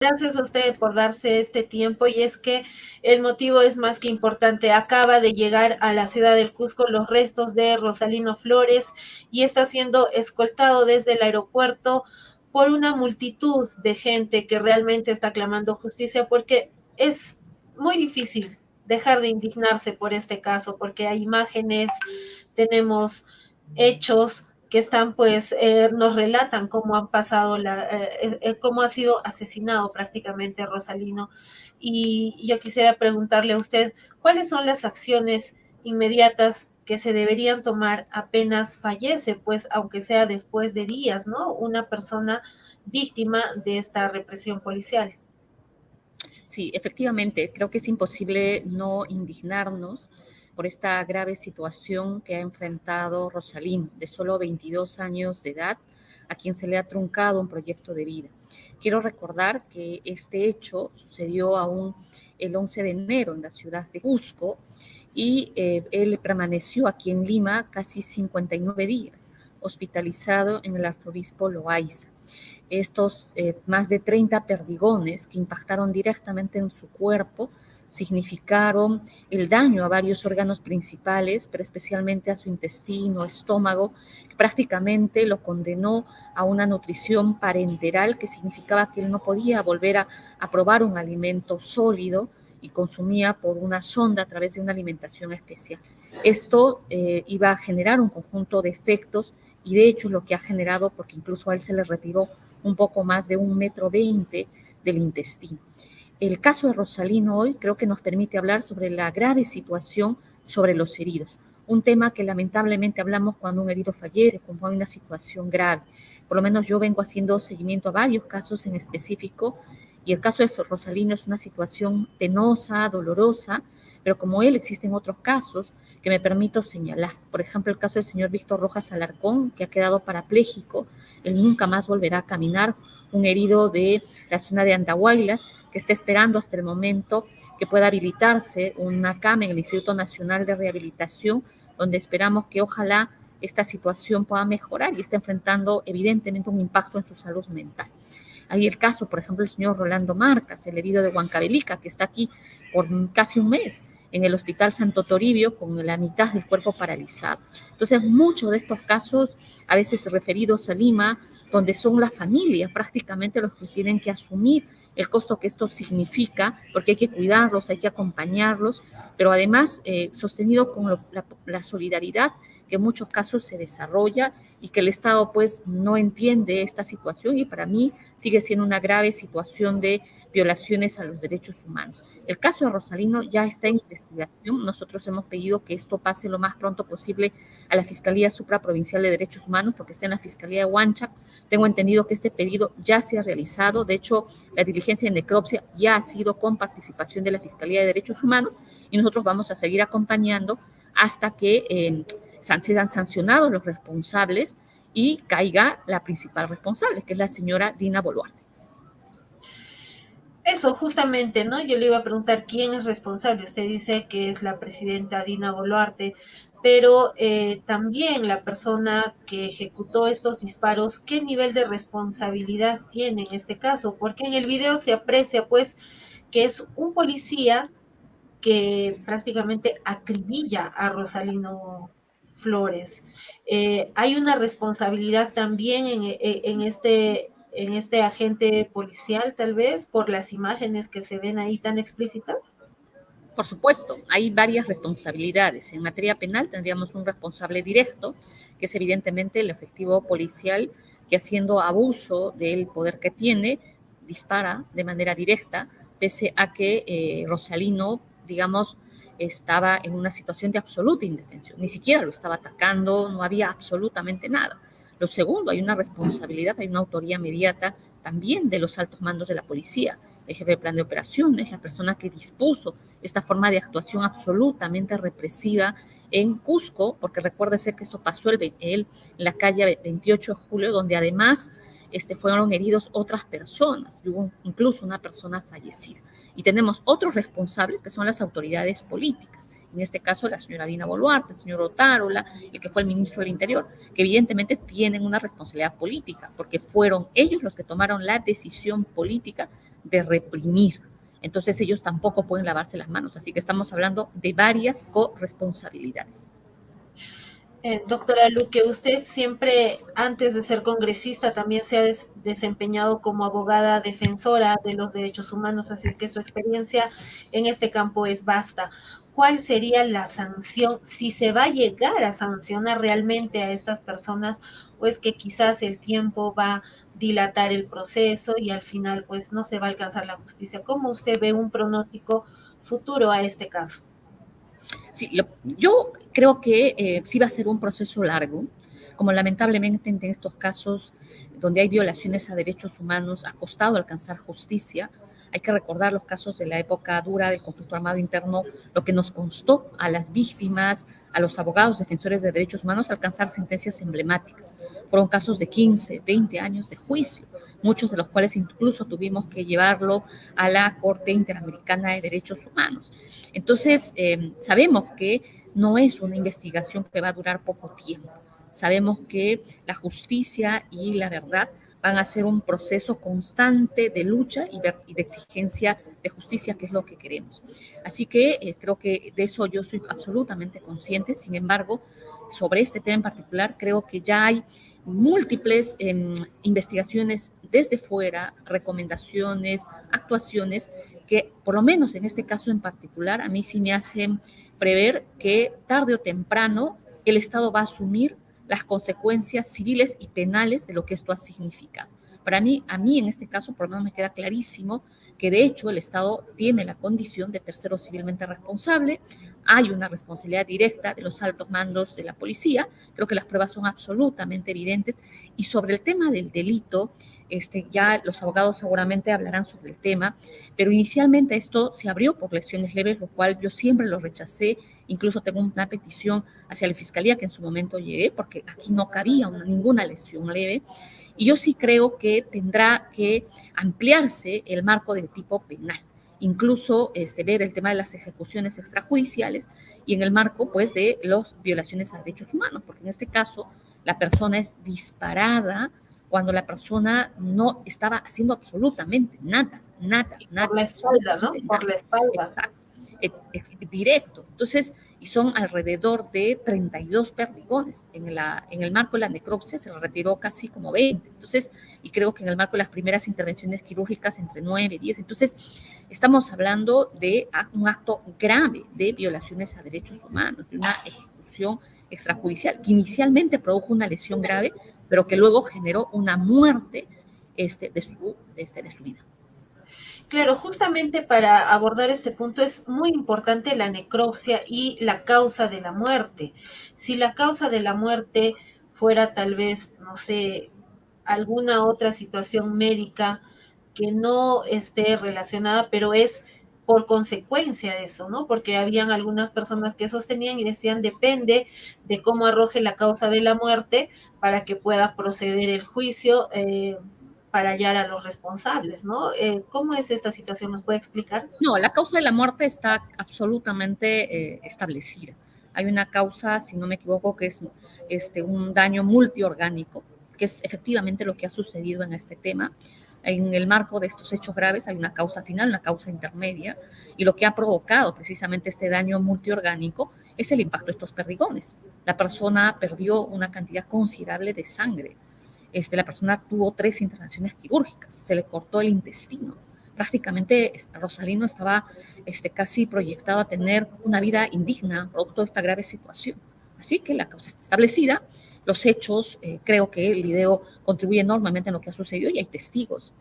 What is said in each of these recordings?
Gracias a usted por darse este tiempo y es que el motivo es más que importante. Acaba de llegar a la ciudad del Cusco los restos de Rosalino Flores y está siendo escoltado desde el aeropuerto por una multitud de gente que realmente está clamando justicia porque es muy difícil dejar de indignarse por este caso porque hay imágenes, tenemos hechos que están pues nos relatan cómo han pasado cómo ha sido asesinado prácticamente Rosalino y yo quisiera preguntarle a usted cuáles son las acciones inmediatas que se deberían tomar apenas fallece, pues aunque sea después de días, ¿no? Una persona víctima de esta represión policial. Sí, efectivamente, creo que es imposible no indignarnos por esta grave situación que ha enfrentado Rosalín, de solo 22 años de edad, a quien se le ha truncado un proyecto de vida. Quiero recordar que este hecho sucedió aún el 11 de enero en la ciudad de Cusco y él permaneció aquí en Lima casi 59 días, hospitalizado en el arzobispo Loaiza. Estos más de 30 perdigones que impactaron directamente en su cuerpo significaron el daño a varios órganos principales, pero especialmente a su intestino, estómago, que prácticamente lo condenó a una nutrición parenteral que significaba que él no podía volver a probar un alimento sólido y consumía por una sonda a través de una alimentación especial. Esto iba a generar un conjunto de efectos y de hecho lo que ha generado, porque incluso a él se le retiró un poco más de 1,20 m del intestino. El caso de Rosalino hoy creo que nos permite hablar sobre la grave situación sobre los heridos, un tema que lamentablemente hablamos cuando un herido fallece, cuando hay una situación grave. Por lo menos yo vengo haciendo seguimiento a varios casos en específico y el caso de Rosalino es una situación penosa, dolorosa, pero como él existen otros casos que me permito señalar. Por ejemplo, el caso del señor Víctor Rojas Alarcón, que ha quedado parapléjico, él nunca más volverá a caminar, un herido de la zona de Andahuaylas, que está esperando hasta el momento que pueda habilitarse una cama en el Instituto Nacional de Rehabilitación, donde esperamos que ojalá esta situación pueda mejorar y está enfrentando evidentemente un impacto en su salud mental. Hay el caso, por ejemplo, del señor Rolando Marcas, el herido de Huancavelica, que está aquí por casi un mes en el Hospital Santo Toribio con la mitad del cuerpo paralizado. Entonces, muchos de estos casos, a veces referidos a Lima, donde son las familias prácticamente los que tienen que asumir el costo que esto significa, porque hay que cuidarlos, hay que acompañarlos, pero además sostenido con la solidaridad que en muchos casos se desarrolla y que el Estado pues no entiende esta situación y para mí sigue siendo una grave situación de violaciones a los derechos humanos. El caso de Rosalino ya está en investigación. Nosotros hemos pedido que esto pase lo más pronto posible a la Fiscalía Supraprovincial de Derechos Humanos porque está en la Fiscalía de Huanchac. Tengo entendido que este pedido ya se ha realizado. De hecho, la diligencia de necropsia ya ha sido con participación de la Fiscalía de Derechos Humanos y nosotros vamos a seguir acompañando hasta que sean sancionados los responsables y caiga la principal responsable, que es la señora Dina Boluarte. Eso, justamente, ¿no? Yo le iba a preguntar quién es responsable. Usted dice que es la presidenta Dina Boluarte, pero también la persona que ejecutó estos disparos, ¿qué nivel de responsabilidad tiene en este caso? Porque en el video se aprecia, pues, que es un policía que prácticamente acribilla a Rosalino Flores. Hay una responsabilidad también en este agente policial, tal vez, por las imágenes que se ven ahí tan explícitas. Por supuesto, hay varias responsabilidades. En materia penal tendríamos un responsable directo, que es evidentemente el efectivo policial que haciendo abuso del poder que tiene, dispara de manera directa, pese a que Rosalino, digamos, estaba en una situación de absoluta indefensión. Ni siquiera lo estaba atacando, no había absolutamente nada. Lo segundo, hay una responsabilidad, hay una autoría inmediata también de los altos mandos de la policía, el jefe de plan de operaciones, la persona que dispuso esta forma de actuación absolutamente represiva en Cusco, porque recuérdese que esto pasó en la calle 28 de julio, donde además fueron heridos otras personas, y hubo incluso una persona fallecida. Y tenemos otros responsables que son las autoridades políticas. en este caso la señora Dina Boluarte, el señor Otárola, el que fue el ministro del Interior, que evidentemente tienen una responsabilidad política, porque fueron ellos los que tomaron la decisión política de reprimir. Entonces ellos tampoco pueden lavarse las manos, así que estamos hablando de varias corresponsabilidades. Doctora Luque, usted siempre, antes de ser congresista, también se ha desempeñado como abogada defensora de los derechos humanos, así que su experiencia en este campo es vasta. ¿Cuál sería la sanción, si se va a llegar a sancionar realmente a estas personas, o es que quizás el tiempo va a dilatar el proceso y al final pues no se va a alcanzar la justicia? ¿Cómo usted ve un pronóstico futuro a este caso? Sí, yo creo que sí va a ser un proceso largo, como lamentablemente en estos casos donde hay violaciones a derechos humanos ha costado alcanzar justicia. Hay que recordar los casos de la época dura del conflicto armado interno, lo que nos costó a las víctimas, a los abogados defensores de derechos humanos alcanzar sentencias emblemáticas. Fueron casos de 15, 20 años de juicio, muchos de los cuales incluso tuvimos que llevarlo a la Corte Interamericana de Derechos Humanos. Entonces, sabemos que no es una investigación que va a durar poco tiempo. Sabemos que la justicia y la verdad van a ser un proceso constante de lucha y de exigencia de justicia, que es lo que queremos. Así que creo que de eso yo soy absolutamente consciente. Sin embargo, sobre este tema en particular, creo que ya hay múltiples investigaciones desde fuera, recomendaciones, actuaciones que, por lo menos en este caso en particular, a mí sí me hacen prever que tarde o temprano el Estado va a asumir las consecuencias civiles y penales de lo que esto ha significado. Para mí, a mí en este caso, por lo menos me queda clarísimo que de hecho el Estado tiene la condición de tercero civilmente responsable, hay una responsabilidad directa de los altos mandos de la policía, creo que las pruebas son absolutamente evidentes, y sobre el tema del delito, ya los abogados seguramente hablarán sobre el tema, pero inicialmente esto se abrió por lesiones leves, lo cual yo siempre lo rechacé, incluso tengo una petición hacia la Fiscalía que en su momento llegué, porque aquí no cabía ninguna lesión leve, y yo sí creo que tendrá que ampliarse el marco del tipo penal, incluso ver el tema de las ejecuciones extrajudiciales y en el marco pues de las violaciones a derechos humanos, porque en este caso la persona es disparada cuando la persona no estaba haciendo absolutamente nada, nada, nada. Por la espalda, ¿no? Nada. Por la espalda. Exacto. Directo. Entonces, y son alrededor de 32 perdigones. En el marco de la necropsia se le retiró casi como 20. Entonces, y creo que en el marco de las primeras intervenciones quirúrgicas entre 9 y 10. Entonces, estamos hablando de un acto grave de violaciones a derechos humanos, de una ejecución extrajudicial que inicialmente produjo una lesión grave, pero que luego generó una muerte de su vida. Claro, justamente para abordar este punto es muy importante la necropsia y la causa de la muerte. Si la causa de la muerte fuera tal vez, no sé, alguna otra situación médica que no esté relacionada, pero es por consecuencia de eso, ¿no? Porque habían algunas personas que sostenían y decían depende de cómo arroje la causa de la muerte para que pueda proceder el juicio. Para hallar a los responsables, ¿no? ¿Cómo es esta situación? ¿Nos puede explicar? No, la causa de la muerte está absolutamente establecida. Hay una causa, si no me equivoco, que es un daño multiorgánico, que es efectivamente lo que ha sucedido en este tema. En el marco de estos hechos graves hay una causa final, una causa intermedia, y lo que ha provocado precisamente este daño multiorgánico es el impacto de estos perdigones. La persona perdió una cantidad considerable de sangre. La persona tuvo 3 intervenciones quirúrgicas, se le cortó el intestino. Prácticamente Rosalino estaba casi proyectado a tener una vida indigna producto de esta grave situación. Así que la causa está establecida, los hechos, creo que el video contribuye enormemente en lo que ha sucedido y hay testigos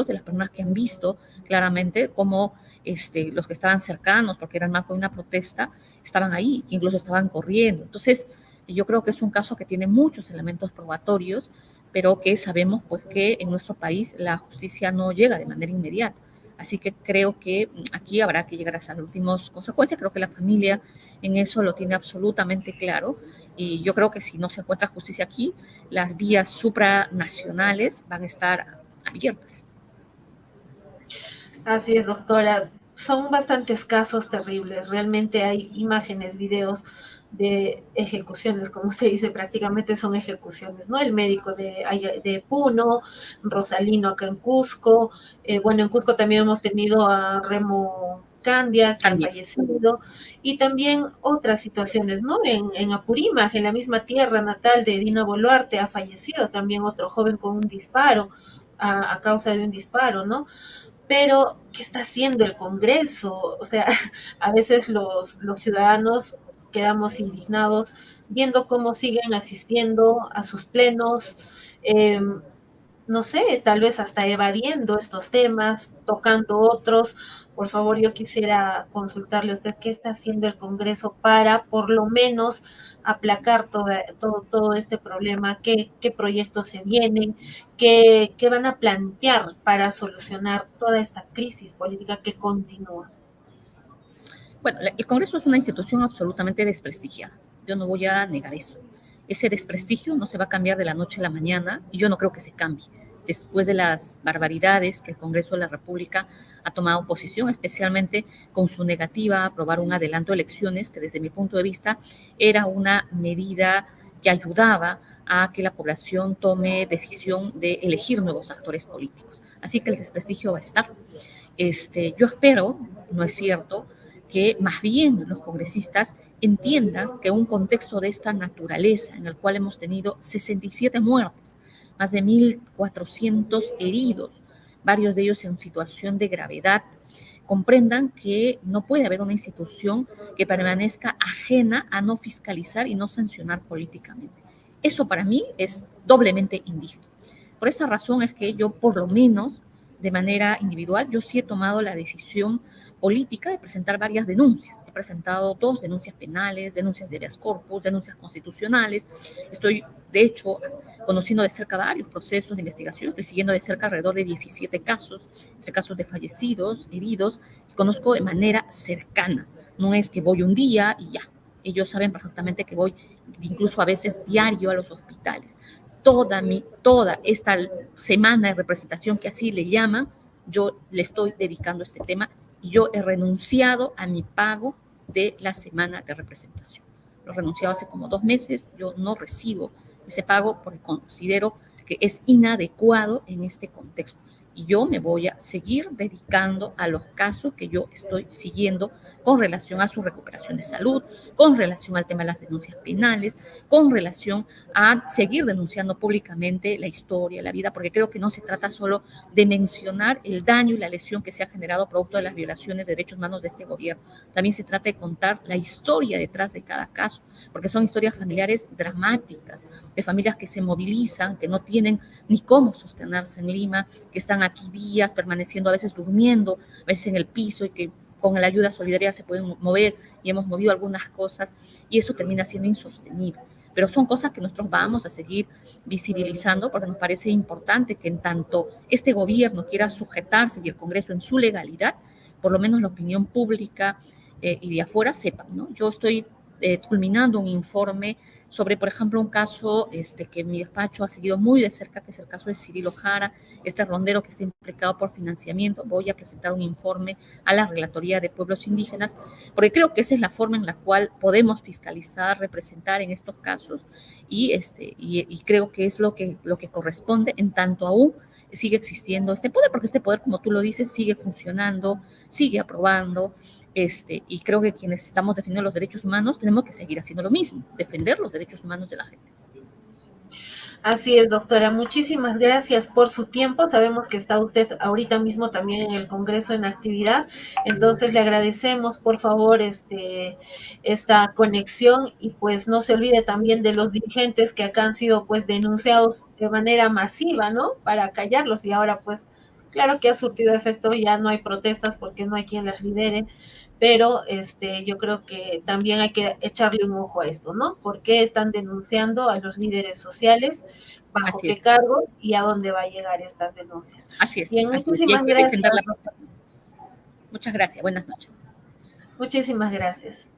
de las personas que han visto claramente cómo los que estaban cercanos, porque era el marco de una protesta, estaban ahí, que incluso estaban corriendo. Entonces, yo creo que es un caso que tiene muchos elementos probatorios, pero que sabemos pues que en nuestro país la justicia no llega de manera inmediata. Así que creo que aquí habrá que llegar a las últimas consecuencias. Creo que la familia en eso lo tiene absolutamente claro y yo creo que si no se encuentra justicia aquí, las vías supranacionales van a estar abiertas. Así es, doctora. son bastantes casos terribles. Realmente hay imágenes, videos de ejecuciones, como usted dice, prácticamente son ejecuciones, ¿no? El médico de Puno, Rosalino acá en Cusco, bueno, en Cusco también hemos tenido a Remo Candia, que ha También. fallecido, y también otras situaciones, ¿no? En Apurímac, en la misma tierra natal de Dina Boluarte, ha fallecido también otro joven con un disparo, a causa de un disparo, ¿no? Pero ¿qué está haciendo el Congreso? O sea, a veces los ciudadanos quedamos indignados viendo cómo siguen asistiendo a sus plenos, eh, no sé, tal vez hasta evadiendo estos temas, tocando otros. Por favor, yo quisiera consultarle a usted qué está haciendo el Congreso para, por lo menos, aplacar todo este problema, qué proyectos se vienen, qué van a plantear para solucionar toda esta crisis política que continúa. Bueno, el Congreso es una institución absolutamente desprestigiada. Yo no voy a negar eso. Ese desprestigio no se va a cambiar de la noche a la mañana y yo no creo que se cambie. Después de las barbaridades que el Congreso de la República ha tomado posición, especialmente con su negativa a aprobar un adelanto de elecciones, que desde mi punto de vista era una medida que ayudaba a que la población tome decisión de elegir nuevos actores políticos. Así que el desprestigio va a estar. Yo espero, no es cierto, que más bien los congresistas entiendan que un contexto de esta naturaleza, en el cual hemos tenido 67 muertes, más de 1.400 heridos, varios de ellos en situación de gravedad, comprendan que no puede haber una institución que permanezca ajena a no fiscalizar y no sancionar políticamente. Eso para mí es doblemente indigno. Por esa razón es que yo, por lo menos, de manera individual, yo sí he tomado la decisión política de presentar varias denuncias. He presentado 2 denuncias penales, denuncias de habeas corpus, denuncias constitucionales. Estoy, de hecho, conociendo de cerca varios procesos de investigación. Estoy siguiendo de cerca alrededor de 17 casos, entre casos de fallecidos, heridos, que conozco de manera cercana. No es que voy un día y ya. Ellos saben perfectamente que voy incluso a veces diario a los hospitales. Toda esta semana de representación que así le llaman, yo le estoy dedicando a este tema y yo he renunciado a mi pago de la semana de representación. Lo he renunciado hace como 2 meses, yo no recibo ese pago porque considero que es inadecuado en este contexto. Y yo me voy a seguir dedicando a los casos que yo estoy siguiendo con relación a su recuperación de salud, con relación al tema de las denuncias penales, con relación a seguir denunciando públicamente la historia, la vida, porque creo que no se trata solo de mencionar el daño y la lesión que se ha generado producto de las violaciones de derechos humanos de este gobierno. También se trata de contar la historia detrás de cada caso, porque son historias familiares dramáticas, de familias que se movilizan, que no tienen ni cómo sostenerse en Lima, que están aquí días permaneciendo, a veces durmiendo, a veces en el piso y que con la ayuda solidaria se pueden mover y hemos movido algunas cosas y eso termina siendo insostenible. Pero son cosas que nosotros vamos a seguir visibilizando porque nos parece importante que en tanto este gobierno quiera sujetarse y el Congreso en su legalidad, por lo menos la opinión pública y de afuera sepan, ¿no? Yo estoy culminando un informe sobre, por ejemplo, un caso que mi despacho ha seguido muy de cerca, que es el caso de Cirilo Jara, este rondero que está implicado por financiamiento. Voy a presentar un informe a la Relatoría de Pueblos Indígenas, porque creo que esa es la forma en la cual podemos fiscalizar, representar en estos casos, y creo que es lo que corresponde en tanto aún sigue existiendo este poder, porque este poder, como tú lo dices, sigue funcionando, sigue aprobando, y creo que quienes estamos defendiendo los derechos humanos tenemos que seguir haciendo lo mismo, defender los derechos humanos de la gente. Así es, doctora. Muchísimas gracias por su tiempo. Sabemos que está usted ahorita mismo también en el Congreso en actividad, entonces le agradecemos, por favor, esta conexión y pues no se olvide también de los dirigentes que acá han sido pues denunciados de manera masiva, ¿no? Para callarlos y ahora pues claro que ha surtido efecto, ya no hay protestas porque no hay quien las lidere, pero yo creo que también hay que echarle un ojo a esto, ¿no? ¿Por qué están denunciando a los líderes sociales? ¿Bajo Así qué es, cargos? ¿Y a dónde va a llegar estas denuncias? así es, Bien, así es. Y hay muchísimas que gracias. defenderla. Muchas gracias. Buenas noches. Muchísimas gracias.